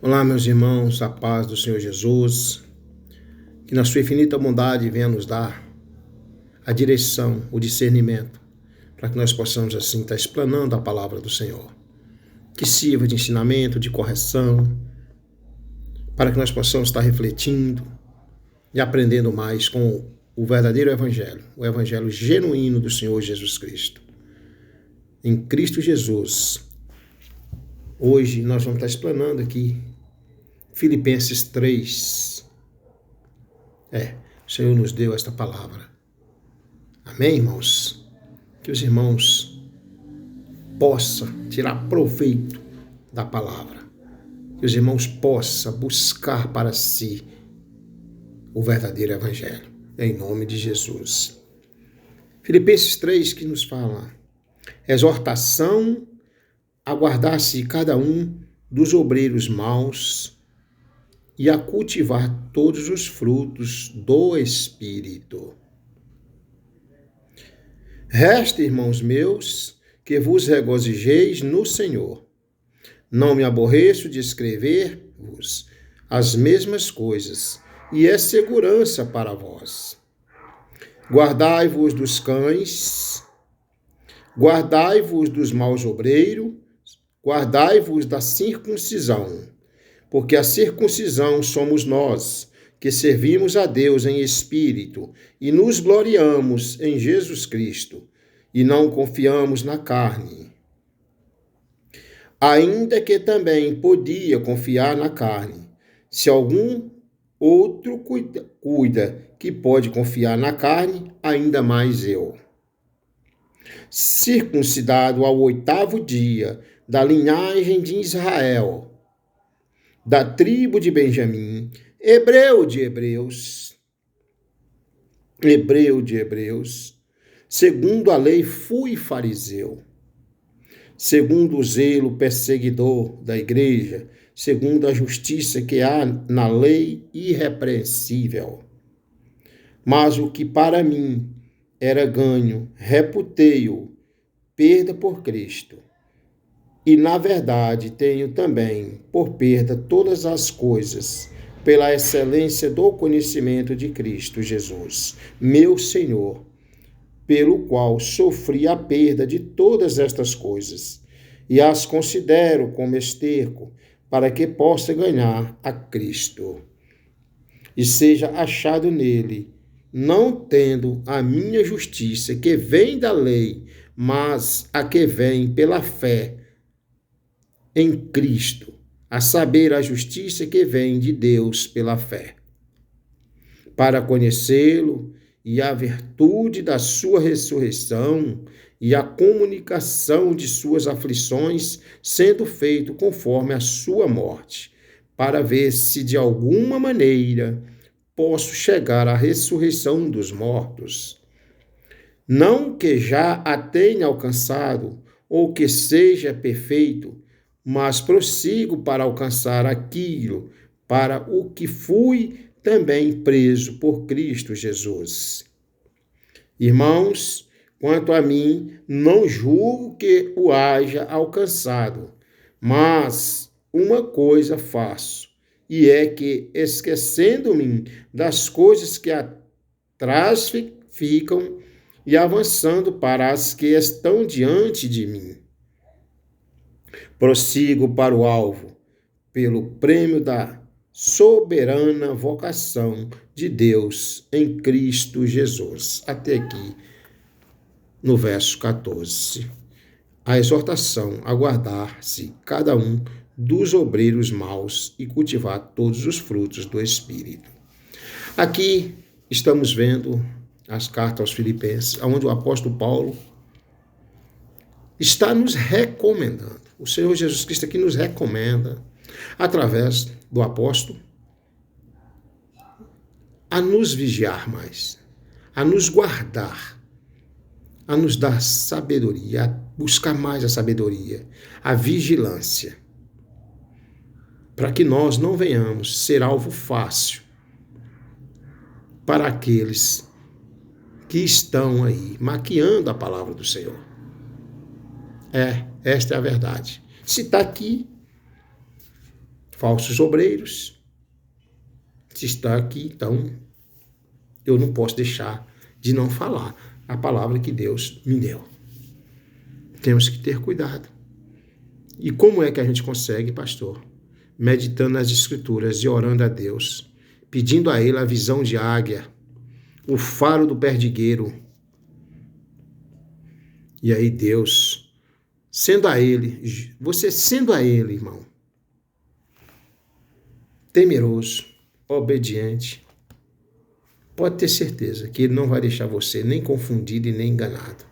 Olá, meus irmãos, a paz do Senhor Jesus, que na sua infinita bondade venha nos dar a direção, o discernimento, para que nós possamos assim estar explanando a palavra do Senhor, que sirva de ensinamento, de correção, para que nós possamos estar refletindo e aprendendo mais com o verdadeiro evangelho, o evangelho genuíno do Senhor Jesus Cristo. Em Cristo Jesus, hoje nós vamos estar explanando aqui Filipenses 3. O Senhor nos deu esta palavra. Amém, irmãos? Que os irmãos possam tirar proveito da palavra. Que os irmãos possam buscar para si o verdadeiro evangelho. Em nome de Jesus. Filipenses 3 que nos fala: exortação a guardar-se cada um dos obreiros maus e a cultivar todos os frutos do Espírito. Resta, irmãos meus, que vos regozijeis no Senhor. Não me aborreço de escrever-vos as mesmas coisas, e é segurança para vós. Guardai-vos dos cães, guardai-vos dos maus obreiros, guardai-vos da circuncisão, porque a circuncisão somos nós, que servimos a Deus em espírito e nos gloriamos em Jesus Cristo, e não confiamos na carne. Ainda que também podia confiar na carne, se algum outro cuida que pode confiar na carne, ainda mais eu. Circuncidado ao 8º dia, da linhagem de Israel, da tribo de Benjamim, hebreu de hebreus, segundo a lei fui fariseu, segundo o zelo perseguidor da igreja, segundo a justiça que há na lei irrepreensível. Mas o que para mim era ganho, reputei-o perda por Cristo. E, na verdade, tenho também por perda todas as coisas, pela excelência do conhecimento de Cristo Jesus, meu Senhor, pelo qual sofri a perda de todas estas coisas, e as considero como esterco, para que possa ganhar a Cristo, e seja achado nele, não tendo a minha justiça, que vem da lei, mas a que vem pela fé, em Cristo, a saber, a justiça que vem de Deus pela fé, para conhecê-lo e a virtude da sua ressurreição e a comunicação de suas aflições, sendo feito conforme a sua morte, para ver se de alguma maneira posso chegar à ressurreição dos mortos. Não que já a tenha alcançado ou que seja perfeito, mas prossigo para alcançar aquilo para o que fui também preso por Cristo Jesus. Irmãos, quanto a mim, não julgo que o haja alcançado, mas uma coisa faço, e é que, esquecendo-me das coisas que atrás ficam e avançando para as que estão diante de mim, prossigo para o alvo, pelo prêmio da soberana vocação de Deus em Cristo Jesus. Até aqui, no verso 14. A exortação a guardar-se cada um dos obreiros maus e cultivar todos os frutos do Espírito. Aqui estamos vendo as cartas aos Filipenses, onde o apóstolo Paulo está nos recomendando. O Senhor Jesus Cristo aqui nos recomenda, através do apóstolo, a nos vigiar mais, a nos guardar, a nos dar sabedoria, a buscar mais a sabedoria, a vigilância, para que nós não venhamos ser alvo fácil para aqueles que estão aí maquiando a palavra do Senhor. Esta é a verdade. Se está aqui, falsos obreiros. Se está aqui, então eu não posso deixar de não falar a palavra que Deus me deu. Temos que ter cuidado. E como é que a gente consegue, pastor? Meditando nas Escrituras e orando a Deus, pedindo a Ele a visão de águia, o faro do perdigueiro. E aí Deus, você sendo a Ele, irmão, temeroso, obediente, pode ter certeza que Ele não vai deixar você nem confundido e nem enganado.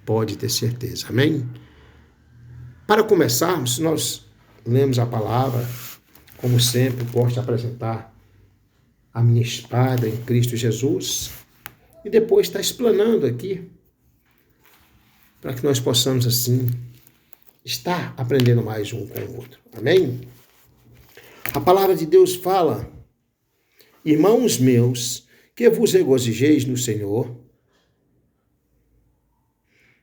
Pode ter certeza, amém? Para começarmos, nós lemos a palavra, como sempre, gosto de apresentar a minha espada em Cristo Jesus, e depois está explanando aqui, para que nós possamos, assim, estar aprendendo mais um com o outro, amém? A palavra de Deus fala: irmãos meus, que vos regozijeis no Senhor.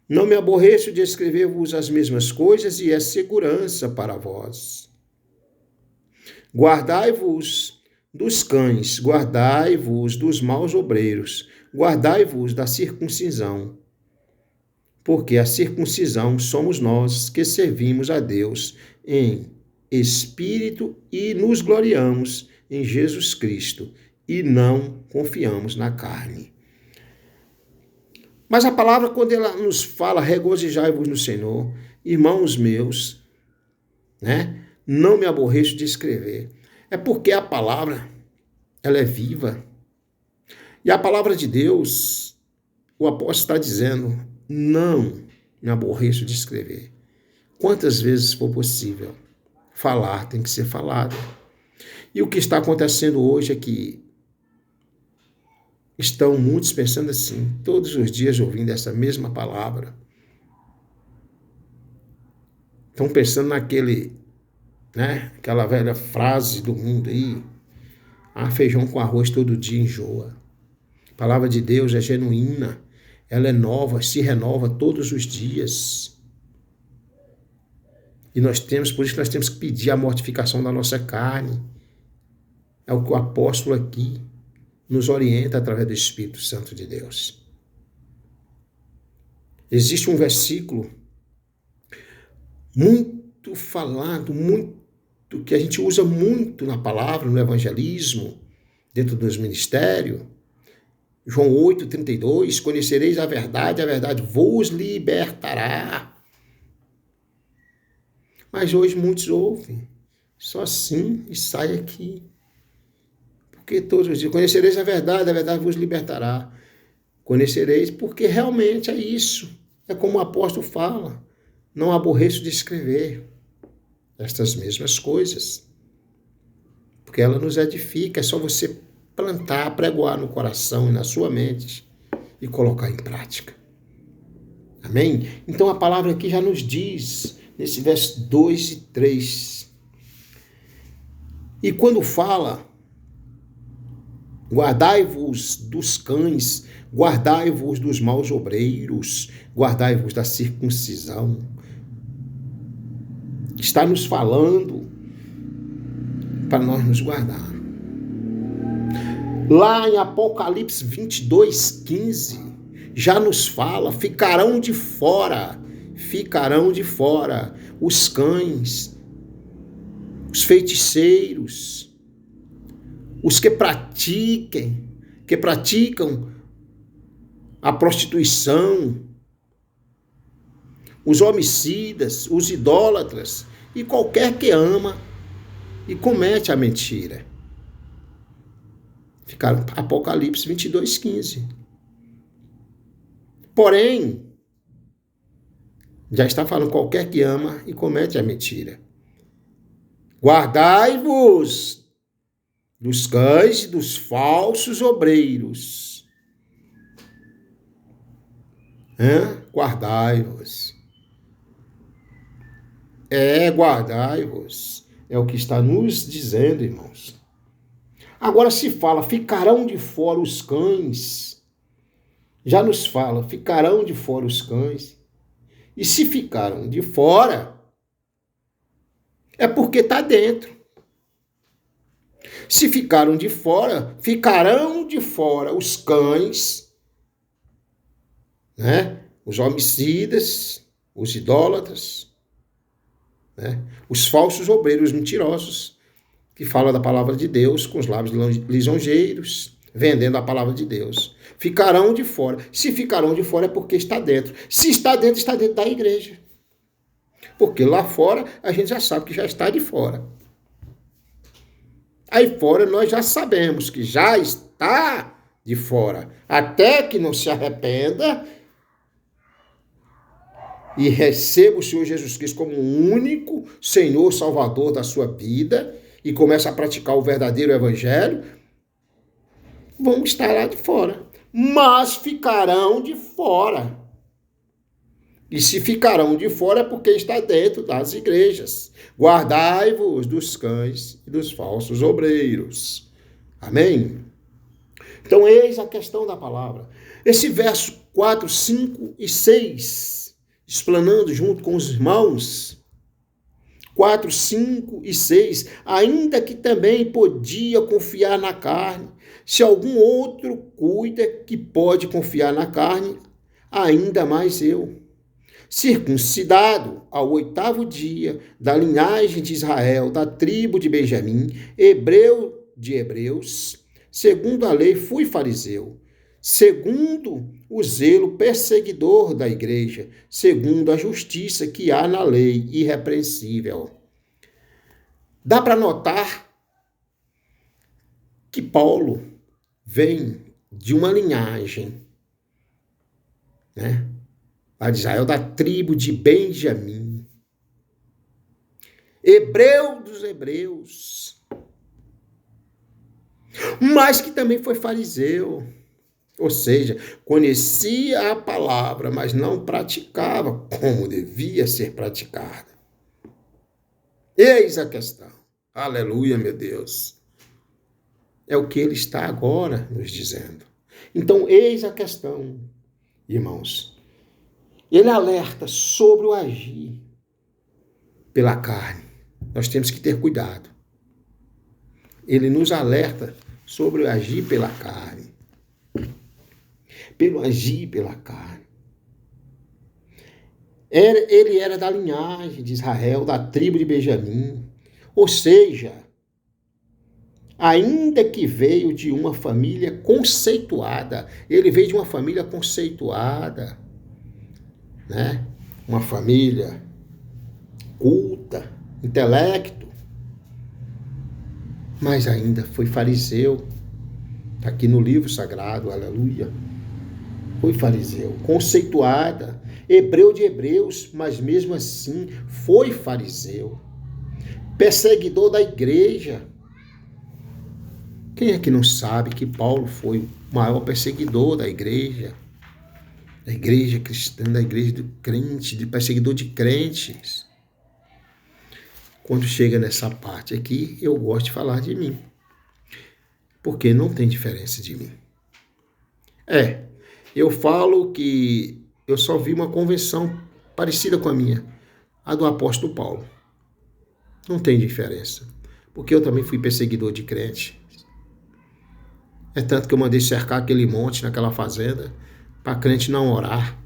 Não me aborreço de escrever-vos as mesmas coisas, e é segurança para vós. Guardai-vos dos cães, guardai-vos dos maus obreiros, guardai-vos da circuncisão. Porque a circuncisão somos nós que servimos a Deus em espírito e nos gloriamos em Jesus Cristo e não confiamos na carne. Mas a palavra, quando ela nos fala, regozijai-vos no Senhor, irmãos meus, né? Não me aborreço de escrever. É porque a palavra, ela é viva. E a palavra de Deus, o apóstolo está dizendo, não me aborreço de escrever. Quantas vezes for possível, falar tem que ser falado. E o que está acontecendo hoje é que estão muitos pensando assim, todos os dias ouvindo essa mesma palavra. Estão pensando aquela velha frase do mundo aí, feijão com arroz todo dia enjoa. A palavra de Deus é genuína, ela é nova, se renova todos os dias. E por isso nós temos que pedir a mortificação da nossa carne. É o que o apóstolo aqui nos orienta através do Espírito Santo de Deus. Existe um versículo muito falado, que a gente usa muito na palavra, no evangelismo, dentro dos ministérios. João 8,32, conhecereis a verdade vos libertará. Mas hoje muitos ouvem, só assim e sai aqui. Porque todos os dias, conhecereis a verdade vos libertará. Conhecereis porque realmente é isso. É como o apóstolo fala, não aborreço de escrever estas mesmas coisas. Porque ela nos edifica, é só você plantar, pregoar no coração e na sua mente e colocar em prática. Amém? Então a palavra aqui já nos diz, nesse verso 2 e 3. E quando fala, guardai-vos dos cães, guardai-vos dos maus obreiros, guardai-vos da circuncisão. Está nos falando para nós nos guardar. Lá em Apocalipse 22:15, já nos fala, ficarão de fora os cães, os feiticeiros, os que praticam a prostituição, os homicidas, os idólatras e qualquer que ama e comete a mentira. Ficaram Apocalipse 22:15. Porém, já está falando qualquer que ama e comete a mentira. Guardai-vos dos cães e dos falsos obreiros. Guardai-vos. Guardai-vos. É o que está nos dizendo, irmãos. Agora se fala, ficarão de fora os cães. Já nos fala, ficarão de fora os cães. E se ficaram de fora, É porque está dentro. Se ficaram de fora, ficarão de fora os cães, né? Os homicidas, os idólatras, né? Os falsos obreiros mentirosos, que falam da palavra de Deus com os lábios lisonjeiros, vendendo a palavra de Deus. Ficarão de fora. Se ficarão de fora é porque está dentro. Se está dentro da igreja. Porque lá fora a gente já sabe que já está de fora. Aí fora nós já sabemos que já está de fora. Até que não se arrependa e receba o Senhor Jesus Cristo como o único Senhor Salvador da sua vida e comece a praticar o verdadeiro evangelho, vão estar lá de fora. Mas ficarão de fora. E se ficarão de fora é porque está dentro das igrejas. Guardai-vos dos cães e dos falsos obreiros. Amém? Então, eis a questão da palavra. Esse verso 4, 5 e 6, explanando junto com os irmãos, 4, 5 e 6, ainda que também podia confiar na carne, se algum outro cuida que pode confiar na carne, ainda mais eu. Circuncidado ao 8º dia, da linhagem de Israel, da tribo de Benjamim, hebreu de hebreus, segundo a lei fui fariseu, segundo o zelo perseguidor da igreja, segundo a justiça que há na lei irrepreensível. Dá para notar que Paulo vem de uma linhagem, né? A de Israel, da tribo de Benjamim. Hebreu dos hebreus. Mas que também foi fariseu. Ou seja, conhecia a palavra, mas não praticava como devia ser praticada. Eis a questão. Aleluia, meu Deus. É o que ele está agora nos dizendo. Então, eis a questão, irmãos. Ele alerta sobre o agir pela carne. Nós temos que ter cuidado. Ele nos alerta sobre o agir pela carne. Pelo agir pela carne. Ele era da linhagem de Israel, da tribo de Benjamim. Ou seja, ainda que veio de uma família conceituada, ele veio de uma família conceituada, né? Uma família culta, intelecto, mas ainda foi fariseu. Está aqui no livro sagrado, aleluia. Foi fariseu, conceituada, hebreu de hebreus, mas mesmo assim foi fariseu. Perseguidor da igreja. Quem é que não sabe que Paulo foi o maior perseguidor da igreja cristã, da igreja do crente, de perseguidor de crentes? Quando chega nessa parte aqui, eu gosto de falar de mim, porque não tem diferença de mim. Eu falo que eu só vi uma convenção parecida com a minha, a do apóstolo Paulo. Não tem diferença, porque eu também fui perseguidor de crente. É tanto que eu mandei cercar aquele monte naquela fazenda para crente não orar.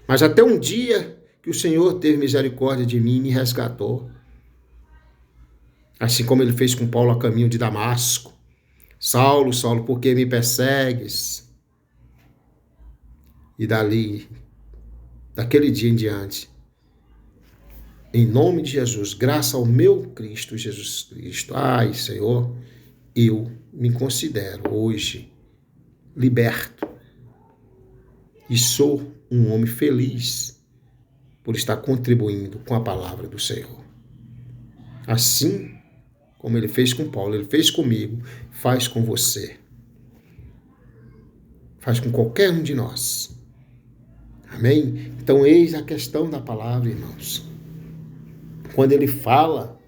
Mas até um dia que o Senhor teve misericórdia de mim e me resgatou. Assim como ele fez com Paulo a caminho de Damasco. Saulo, Saulo, por que me persegues? E daquele dia em diante, em nome de Jesus, graças ao meu Cristo Jesus Cristo, ai Senhor, eu me considero hoje liberto e sou um homem feliz por estar contribuindo com a palavra do Senhor. Assim como ele fez com Paulo, ele fez comigo, faz com você. Faz com qualquer um de nós. Amém? Então, eis a questão da palavra, irmãos. Quando ele fala,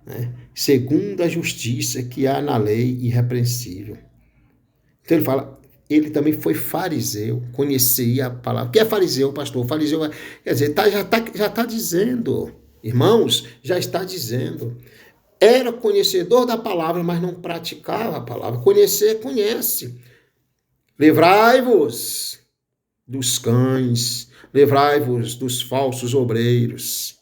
né, segundo a justiça que há na lei irrepreensível. Então ele fala, ele também foi fariseu, conhecia a palavra. O que é fariseu, pastor? Fariseu, quer dizer, já está dizendo, irmãos, já está dizendo. Era conhecedor da palavra, mas não praticava a palavra. Conhecer, conhece. Livrai-vos dos cães, livrai-vos dos falsos obreiros.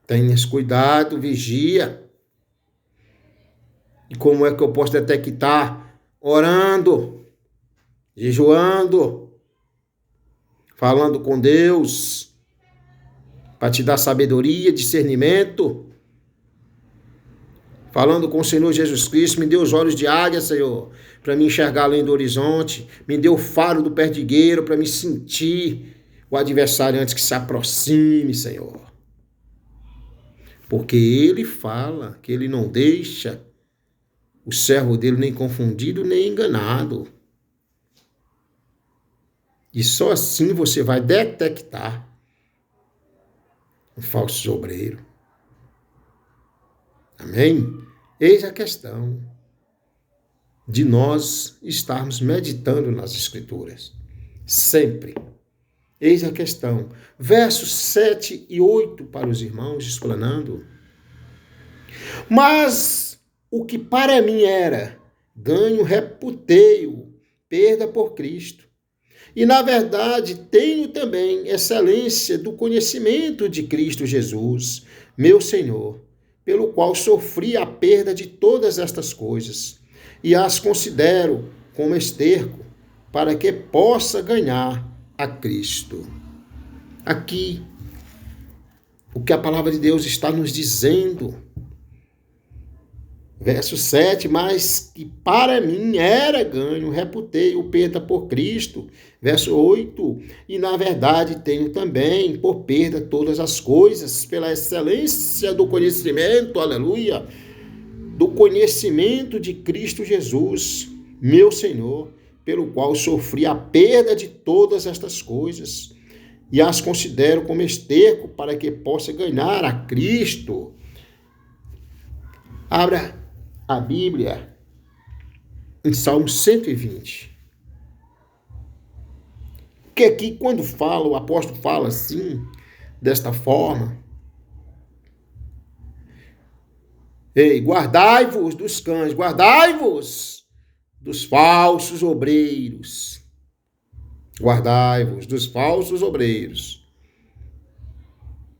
Tenhas cuidado, vigia. E como é que eu posso detectar? Orando, jejuando, falando com Deus, para te dar sabedoria, discernimento. Falando com o Senhor Jesus Cristo, me dê os olhos de águia, Senhor, para me enxergar além do horizonte. Me dê o faro do perdigueiro para me sentir o adversário antes que se aproxime, Senhor. Porque ele fala que ele não deixa o servo dele nem confundido, nem enganado. E só assim você vai detectar o falso obreiro. Amém? Eis a questão de nós estarmos meditando nas Escrituras. Sempre. Eis a questão. Versos 7 e 8 para os irmãos, explanando. Mas o que para mim era ganho, reputei-o, perda por Cristo. E, na verdade, tenho também excelência do conhecimento de Cristo Jesus, meu Senhor, pelo qual sofri a perda de todas estas coisas, e as considero como esterco, para que possa ganhar a Cristo. Aqui, o que a palavra de Deus está nos dizendo. Verso 7, mas que para mim era ganho, reputei o perda por Cristo. Verso 8, e na verdade tenho também por perda todas as coisas, pela excelência do conhecimento, aleluia, do conhecimento de Cristo Jesus, meu Senhor, pelo qual sofri a perda de todas estas coisas, e as considero como esterco para que possa ganhar a Cristo. Abra a Bíblia em Salmo 120. Porque aqui, quando fala, o apóstolo fala assim, desta forma: ei, guardai-vos dos cães, guardai-vos dos falsos obreiros. Guardai-vos dos falsos obreiros.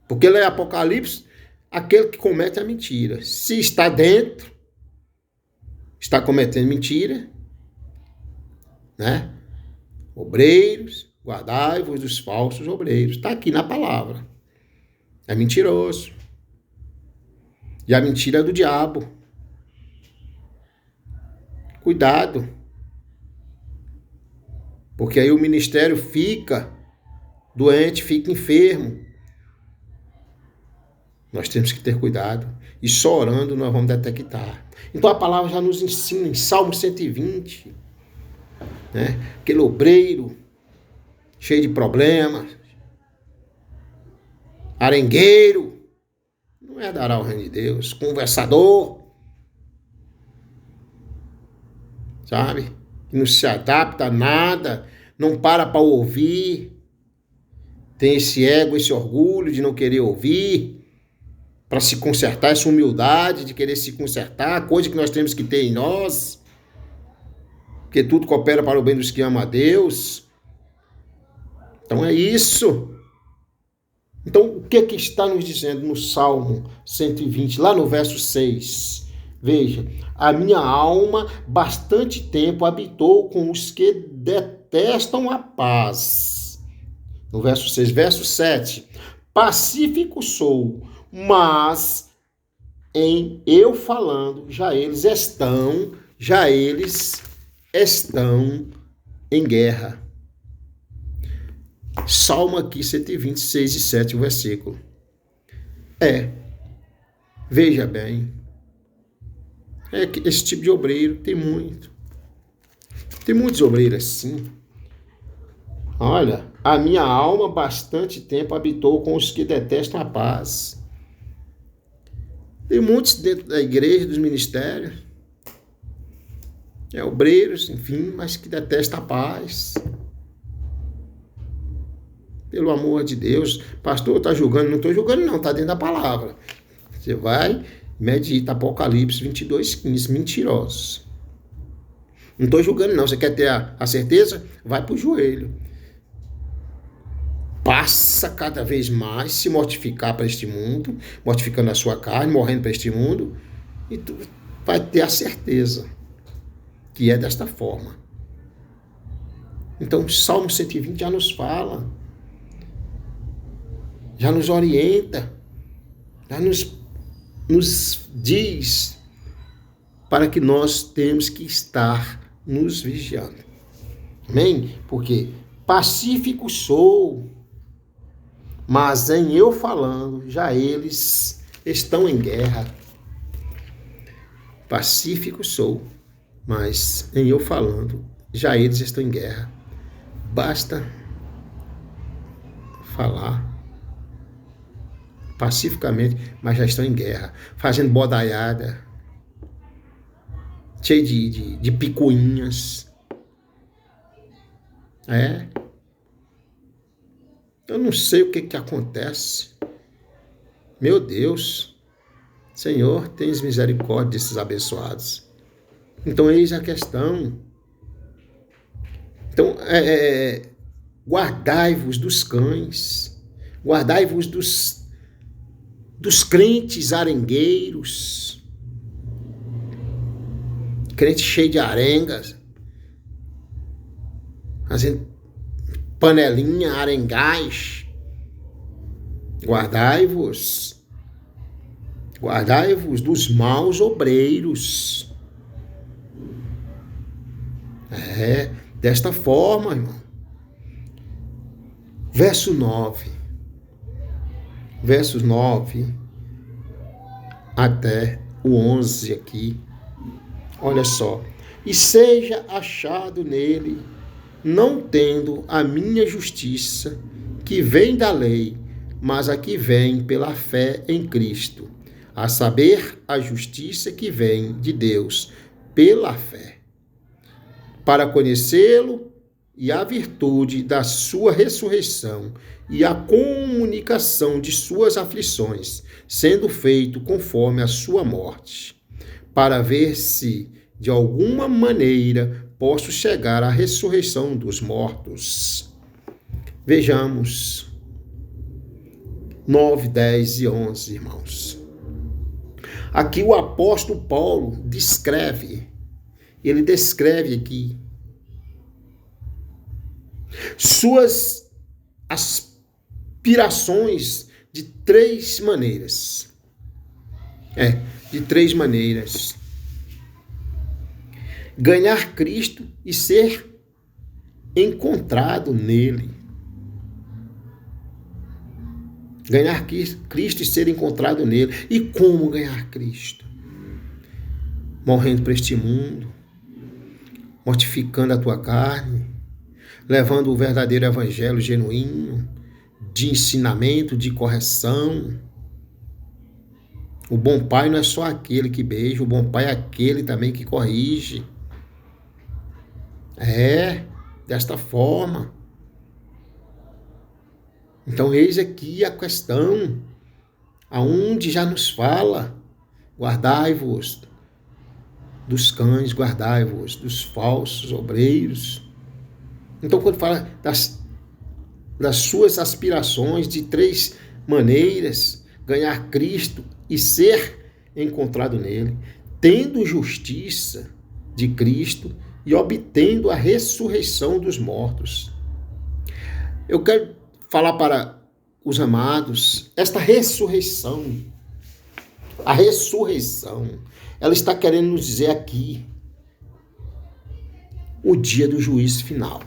Porque lá em Apocalipse, aquele que comete a mentira, se está dentro, está cometendo mentira, né? Obreiros, guardai-vos dos falsos obreiros. Está aqui na palavra. É mentiroso. E a mentira é do diabo. Cuidado. Porque aí o ministério fica doente, fica enfermo. Nós temos que ter cuidado. E só orando nós vamos detectar. Então a palavra já nos ensina em Salmo 120, né? Aquele obreiro cheio de problemas, arengueiro, não herdará o reino de Deus. Conversador, sabe? Que não se adapta a nada, não para ouvir, tem esse ego, esse orgulho de não querer ouvir, para se consertar, essa humildade de querer se consertar, coisa que nós temos que ter em nós, porque tudo coopera para o bem dos que amam a Deus. Então é isso. Então o que é que está nos dizendo no Salmo 120, lá no verso 6? Veja, a minha alma bastante tempo habitou com os que detestam a paz. No verso 6, verso 7, pacífico sou, mas em eu falando, já eles estão em guerra. Salmo aqui 126 e 7, o versículo. Veja bem, que esse tipo de obreiro tem muito. Tem muitos obreiros assim. Olha, a minha alma bastante tempo habitou com os que detestam a paz. Tem muitos dentro da igreja, dos ministérios, obreiros, enfim, mas que detesta a paz. Pelo amor de Deus, pastor, está julgando? Não estou julgando não, está dentro da palavra. Você vai, medita, Apocalipse 22:15, mentirosos. Não estou julgando não, você quer ter a certeza? Vai para o joelho. Passa cada vez mais se mortificar para este mundo, mortificando a sua carne, morrendo para este mundo, e tu vai ter a certeza que é desta forma. Então, o Salmo 120 já nos fala, já nos orienta, já nos diz para que nós temos que estar nos vigiando. Amém? Porque pacífico sou, mas em eu falando, já eles estão em guerra. Pacífico sou, mas em eu falando, já eles estão em guerra. Basta falar pacificamente, mas já estão em guerra, fazendo bodaiada, cheio de picuinhas. Eu não sei o que acontece. Meu Deus, Senhor, tens misericórdia desses abençoados. Então, eis a questão. Então, guardai-vos dos cães, guardai-vos dos crentes arengueiros, crente cheio de arengas, fazendo panelinha, arengais. Guardai-vos dos maus obreiros. Desta forma, irmão. Versos 9 até o 11 aqui. Olha só. E seja achado nele, não tendo a minha justiça, que vem da lei, mas a que vem pela fé em Cristo, a saber, a justiça que vem de Deus pela fé, para conhecê-lo e a virtude da sua ressurreição e a comunicação de suas aflições, sendo feito conforme a sua morte, para ver se, de alguma maneira, posso chegar à ressurreição dos mortos. Vejamos 9, 10 e 11, irmãos. Aqui o apóstolo Paulo ele descreve aqui suas aspirações de três maneiras. De três maneiras. Ganhar Cristo e ser encontrado nele. Ganhar Cristo e ser encontrado nele. E como ganhar Cristo? Morrendo para este mundo, mortificando a tua carne, levando o verdadeiro evangelho genuíno, de ensinamento, de correção. O bom pai não é só aquele que beija, o bom pai é aquele também que corrige. Desta forma. Então, eis aqui a questão, aonde já nos fala, guardai-vos dos cães, guardai-vos dos falsos obreiros. Então, quando fala das suas aspirações de três maneiras, ganhar Cristo e ser encontrado nele, tendo justiça de Cristo e obtendo a ressurreição dos mortos. Eu quero falar para os amados, esta ressurreição, a ressurreição, ela está querendo nos dizer aqui o dia do juízo final.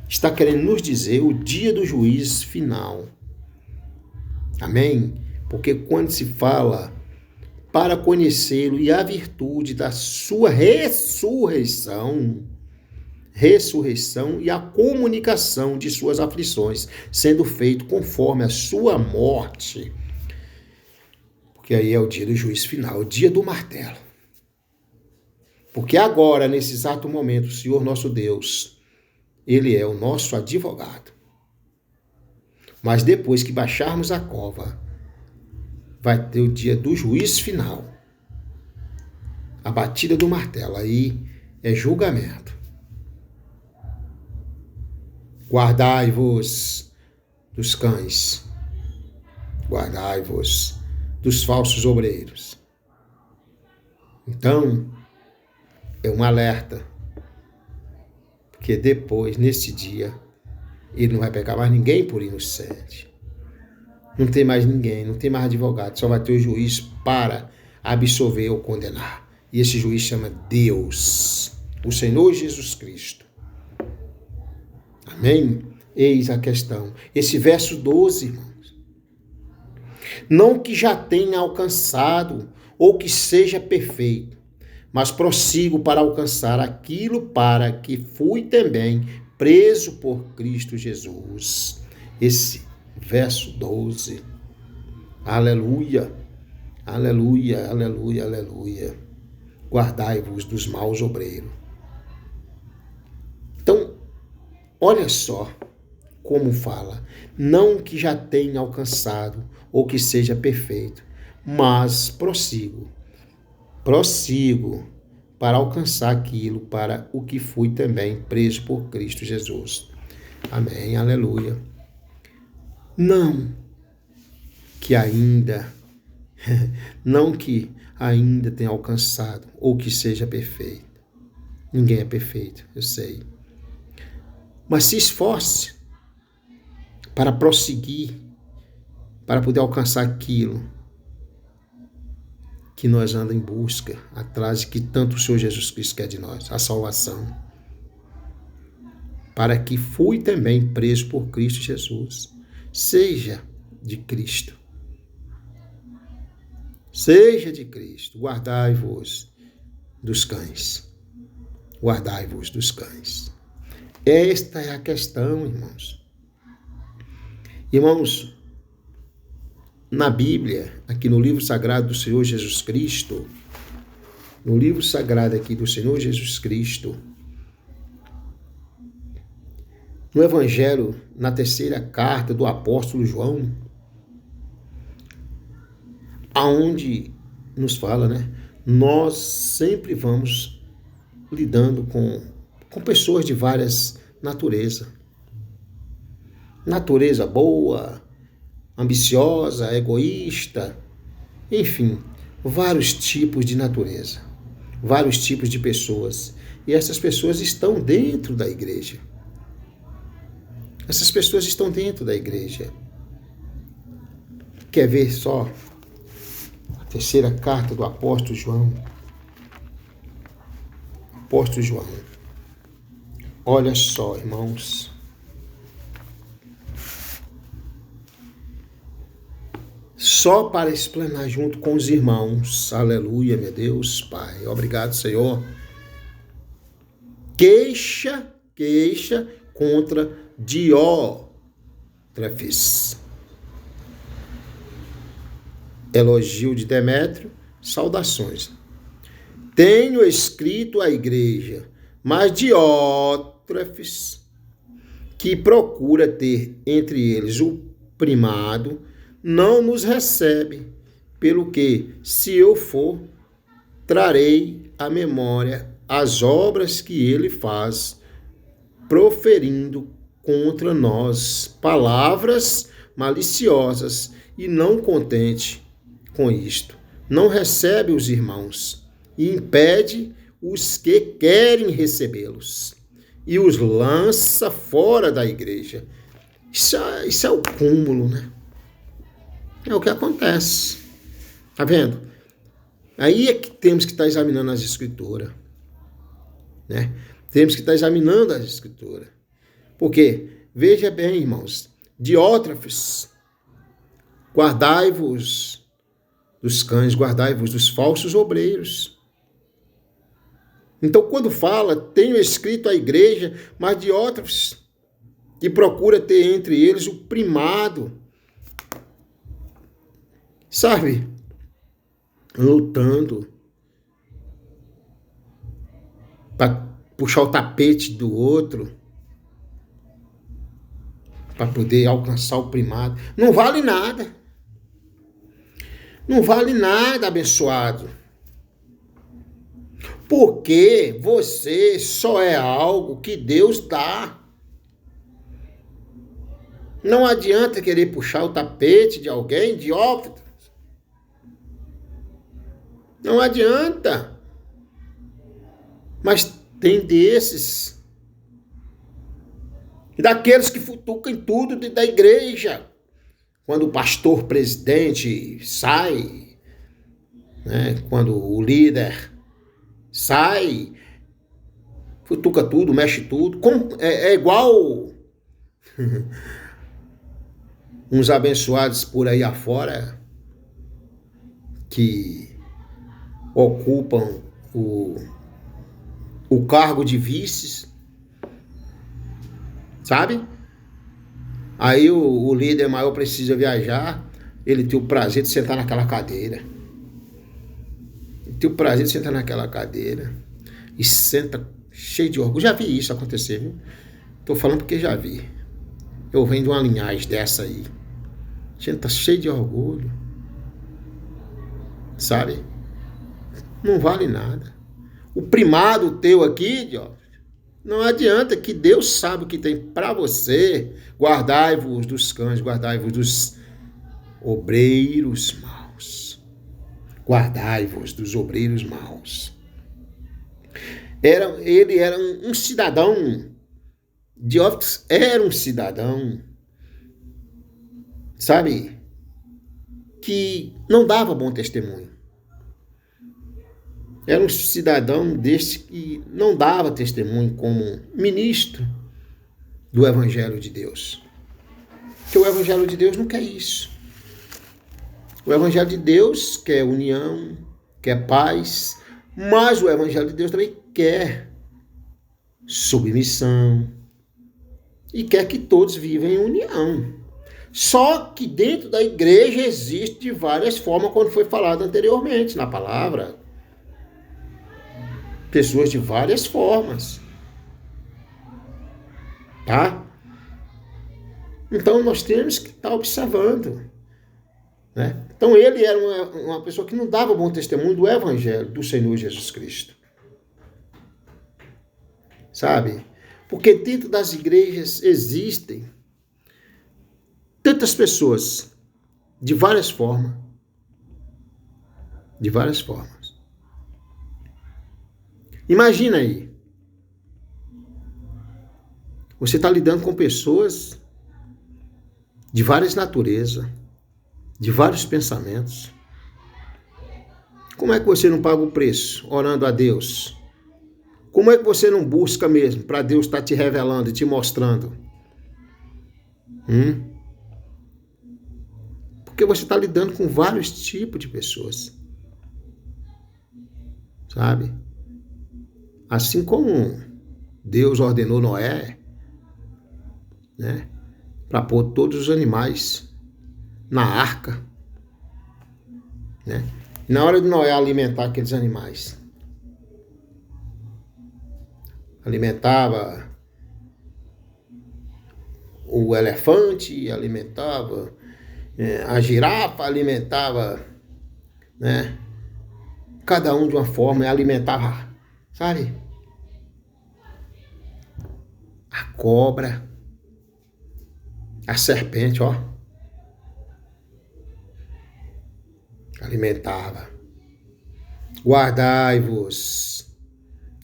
Está querendo nos dizer o dia do juízo final. Amém? Porque quando se fala para conhecê-lo e a virtude da sua ressurreição e a comunicação de suas aflições, sendo feito conforme a sua morte. Porque aí é o dia do juízo final, o dia do martelo. Porque agora, nesse exato momento, o Senhor nosso Deus, Ele é o nosso advogado. Mas depois que baixarmos a cova, vai ter o dia do juízo final. A batida do martelo, aí é julgamento. Guardai-vos dos cães. Guardai-vos dos falsos obreiros. Então, é um alerta. Porque depois, nesse dia, ele não vai pegar mais ninguém por inocente. Não tem mais ninguém, não tem mais advogado. Só vai ter o juiz para absolver ou condenar. E esse juiz chama Deus, o Senhor Jesus Cristo. Amém? Eis a questão. Esse verso 12, irmãos. Não que já tenha alcançado ou que seja perfeito, mas prossigo para alcançar aquilo para que fui também preso por Cristo Jesus. Esse verso 12. Aleluia, aleluia, aleluia, aleluia. Guardai-vos dos maus obreiros. Então, olha só como fala. Não que já tenha alcançado ou que seja perfeito, mas prossigo para alcançar aquilo para o que fui também preso por Cristo Jesus. Amém, aleluia. Não que ainda tenha alcançado ou que seja perfeito. Ninguém é perfeito, eu sei. Mas se esforce para prosseguir, para poder alcançar aquilo que nós andamos em busca, atrás de que tanto o Senhor Jesus Cristo quer de nós, a salvação. Para que fui também preso por Cristo Jesus. Seja de Cristo. Seja de Cristo. Guardai-vos dos cães. Guardai-vos dos cães. Esta é a questão, irmãos. Irmãos, na Bíblia, aqui no livro sagrado do Senhor Jesus Cristo, no livro sagrado aqui do Senhor Jesus Cristo, no Evangelho, na terceira carta do apóstolo João, aonde nos fala, né? Nós sempre vamos lidando com pessoas de várias naturezas. Natureza boa, ambiciosa, egoísta, enfim, vários tipos de natureza, vários tipos de pessoas. E essas pessoas estão dentro da igreja. Essas pessoas estão dentro da igreja. Quer ver só a terceira carta do apóstolo João? Apóstolo João. Olha só, irmãos. Só para explanar junto com os irmãos. Aleluia, meu Deus, Pai. Obrigado, Senhor. Queixa contra Diótrefes. Elogio de Demétrio, saudações. Tenho escrito à igreja, mas Diótrefes, que procura ter entre eles o primado, não nos recebe, pelo que, se eu for, trarei à memória as obras que ele faz, proferindo contra nós palavras maliciosas, e não contente com isto, não recebe os irmãos e impede os que querem recebê-los e os lança fora da igreja. Isso é o cúmulo, né? É o que acontece. Tá vendo? Aí é que temos que estar examinando as escrituras, né? Temos que estar examinando as escrituras. Porque, veja bem, irmãos, Diótrefes, guardai-vos dos cães, guardai-vos dos falsos obreiros. Então, quando fala, tenho escrito à igreja, mas Diótrefes, que procura ter entre eles o primado, sabe? Lutando para puxar o tapete do outro, para poder alcançar o primado. Não vale nada. Não vale nada, abençoado. Porque você só é algo que Deus dá. Não adianta querer puxar o tapete de alguém, de óbvio. Não adianta. Mas tem desses. E daqueles que futucam tudo da igreja. Quando o pastor presidente sai, né? Quando o líder sai, futuca tudo, mexe tudo. É igual uns abençoados por aí afora que ocupam o cargo de vices, sabe? Aí o líder maior precisa viajar, ele tem o prazer de sentar naquela cadeira. Ele tem o prazer de sentar naquela cadeira e senta cheio de orgulho. Já vi isso acontecer, viu? Tô falando porque já vi. Eu venho de uma linhagem dessa aí. Senta cheio de orgulho. Sabe? Não vale nada. O primado teu aqui, ó, não adianta, que Deus sabe o que tem para você. Guardai-vos dos cães, guardai-vos dos obreiros maus. Guardai-vos dos obreiros maus. Ele era um cidadão, Diótrefes era um cidadão, sabe, que não dava bom testemunho. Era um cidadão desse que não dava testemunho como ministro do Evangelho de Deus. Porque o Evangelho de Deus não quer isso. O Evangelho de Deus quer união, quer paz, mas o Evangelho de Deus também quer submissão e quer que todos vivam em união. Só que dentro da igreja existe de várias formas, quando foi falado anteriormente na palavra. Pessoas de várias formas. Tá? Então nós temos que estar observando. Né? Então ele era uma pessoa que não dava bom testemunho do Evangelho do Senhor Jesus Cristo. Sabe? Porque dentro das igrejas existem tantas pessoas de várias formas. De várias formas. Imagina aí. Você está lidando com pessoas de várias naturezas, de vários pensamentos. Como é que você não paga o preço orando a Deus? Como é que você não busca mesmo para Deus estar te revelando e te mostrando? Porque você está lidando com vários tipos de pessoas. Sabe? Assim como Deus ordenou Noé, né, para pôr todos os animais na arca, né? Na hora de Noé alimentar aqueles animais, alimentava o elefante, alimentava a girafa, alimentava, né, cada um de uma forma, alimentava, sabe? A cobra, a serpente, ó, alimentava. Guardai-vos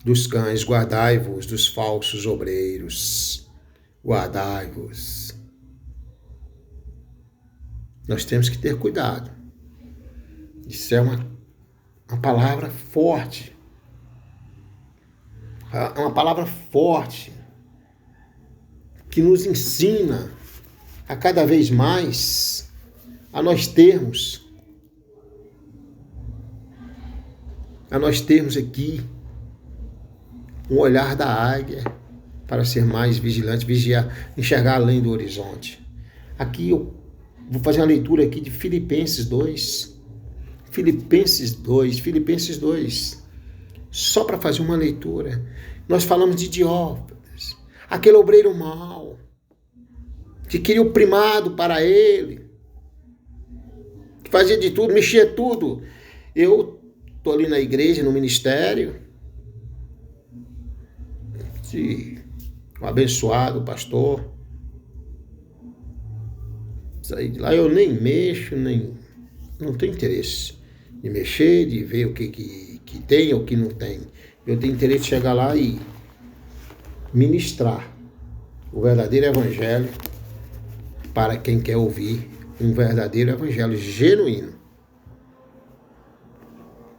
dos cães, guardai-vos dos falsos obreiros, guardai-vos. Nós temos que ter cuidado. Isso é uma palavra forte. É uma palavra forte que nos ensina a cada vez mais a nós termos aqui um olhar da águia para ser mais vigilante, vigiar, enxergar além do horizonte. Aqui eu vou fazer uma leitura aqui de Filipenses 2. Filipenses 2. só para fazer uma leitura. Nós falamos de Diótrefes, aquele obreiro mau, que queria o primado para ele, que fazia de tudo, mexia tudo. Eu estou ali na igreja, no ministério, um abençoado pastor. Saí de lá, eu nem mexo, não tenho interesse de mexer, de ver o que tem ou o que não tem. Eu tenho interesse de chegar lá e ministrar o verdadeiro evangelho para quem quer ouvir um verdadeiro evangelho genuíno.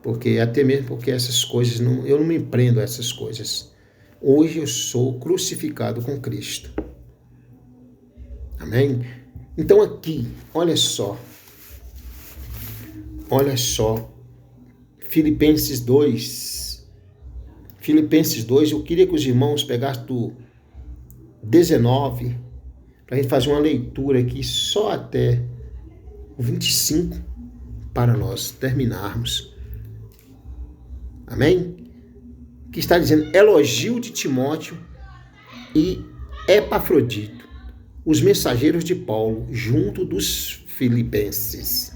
Porque até mesmo porque essas coisas, eu não me prendo a essas coisas. Hoje eu sou crucificado com Cristo. Amém? Então aqui, olha só, Filipenses 2, eu queria que os irmãos pegassem do 19, para a gente fazer uma leitura aqui só até o 25, para nós terminarmos. Amém? Que está dizendo, elogio de Timóteo e Epafrodito, os mensageiros de Paulo, junto dos filipenses.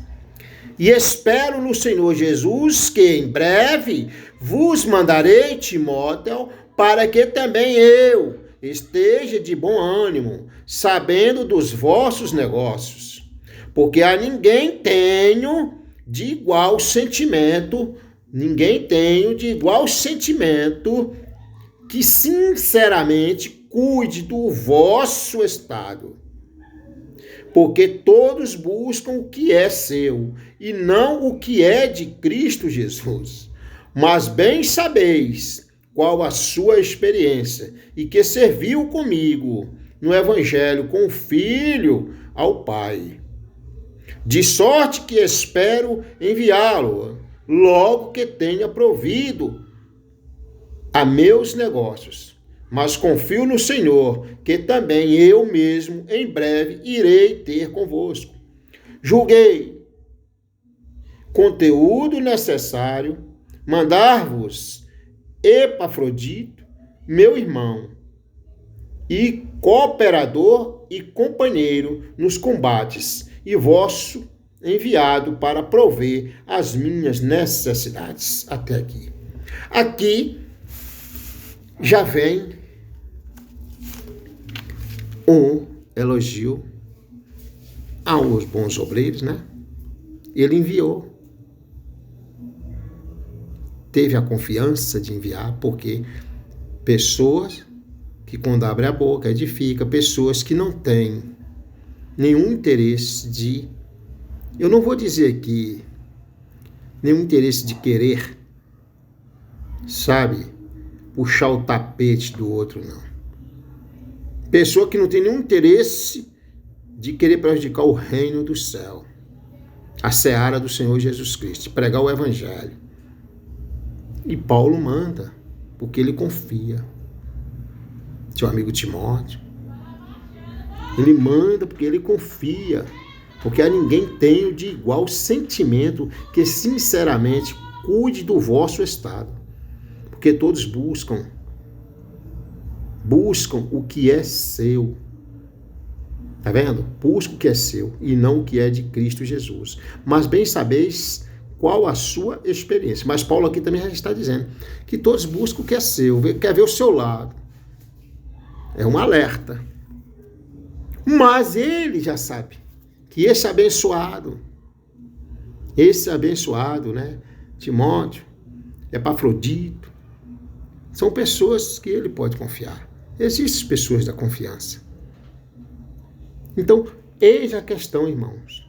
E espero no Senhor Jesus que em breve vos mandarei Timóteo, para que também eu esteja de bom ânimo, sabendo dos vossos negócios. Porque a ninguém tenho de igual sentimento, que sinceramente cuide do vosso estado. Porque todos buscam o que é seu, e não o que é de Cristo Jesus. Mas bem sabeis qual a sua experiência, e que serviu comigo no Evangelho com o Filho ao Pai. De sorte que espero enviá-lo, logo que tenha provido a meus negócios. Mas confio no Senhor, que também eu mesmo em breve irei ter convosco. Julguei conteúdo necessário mandar-vos Epafrodito, meu irmão, e cooperador e companheiro nos combates, e vosso enviado para prover as minhas necessidades. Até aqui. Aqui já vem um elogio aos bons obreiros, né? Ele enviou. Teve a confiança de enviar, porque pessoas que quando abre a boca edifica, pessoas que não têm nenhum interesse de, eu não vou dizer aqui, nenhum interesse de querer, sabe, puxar o tapete do outro, não. Pessoa que não tem nenhum interesse de querer prejudicar o reino do céu, a seara do Senhor Jesus Cristo, pregar o evangelho. E Paulo manda, porque ele confia. Seu amigo Timóteo, ele manda porque ele confia, porque a ninguém tenho de igual sentimento que sinceramente cuide do vosso estado, porque todos buscam o que é seu. Tá vendo? Busca o que é seu e não o que é de Cristo Jesus. Mas bem sabeis qual a sua experiência. Mas Paulo aqui também já está dizendo que todos buscam o que é seu, quer ver o seu lado. É um alerta. Mas ele já sabe que esse abençoado, né, Timóteo, Epafrodito, são pessoas que ele pode confiar. Existem pessoas da confiança. Então, eis a questão, irmãos,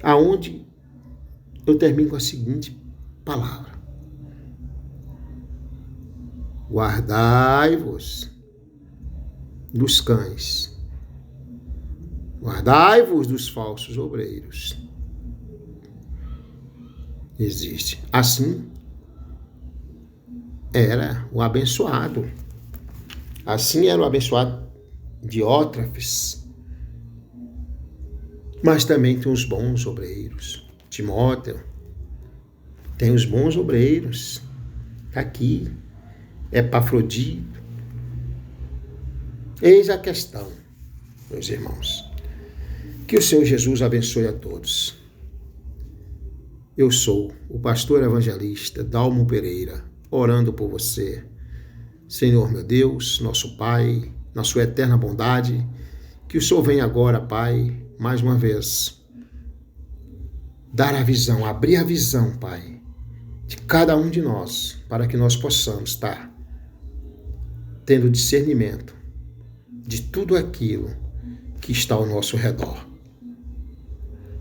aonde eu termino com a seguinte palavra: guardai-vos dos cães, guardai-vos dos falsos obreiros. Existe. Assim era o abençoado. Assim era o abençoado Diótrefes. Mas também tem os bons obreiros. Timóteo tem os bons obreiros. Está aqui. Epafrodito. Eis a questão, meus irmãos. Que o Senhor Jesus abençoe a todos. Eu sou o pastor evangelista Dalmo Pereira, orando por você. Senhor, meu Deus, nosso Pai, na sua eterna bondade, que o Senhor venha agora, Pai, mais uma vez, dar a visão, abrir a visão, Pai, de cada um de nós, para que nós possamos estar tendo discernimento de tudo aquilo que está ao nosso redor.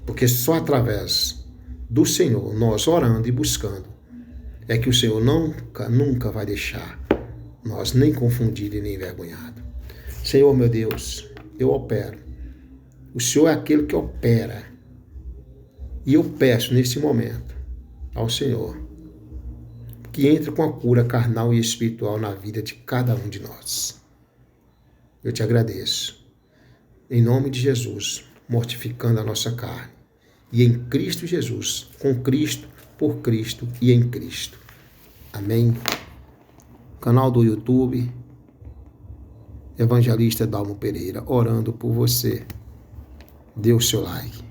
Porque só através do Senhor, nós orando e buscando, é que o Senhor nunca vai deixar nós nem confundido e nem envergonhado. Senhor, meu Deus, eu opero. O Senhor é aquele que opera. E eu peço nesse momento ao Senhor que entre com a cura carnal e espiritual na vida de cada um de nós. Eu te agradeço. Em nome de Jesus, mortificando a nossa carne. E em Cristo Jesus, com Cristo, por Cristo e em Cristo. Amém. Canal do YouTube, Evangelista Dalmo Pereira, orando por você. Dê o seu like.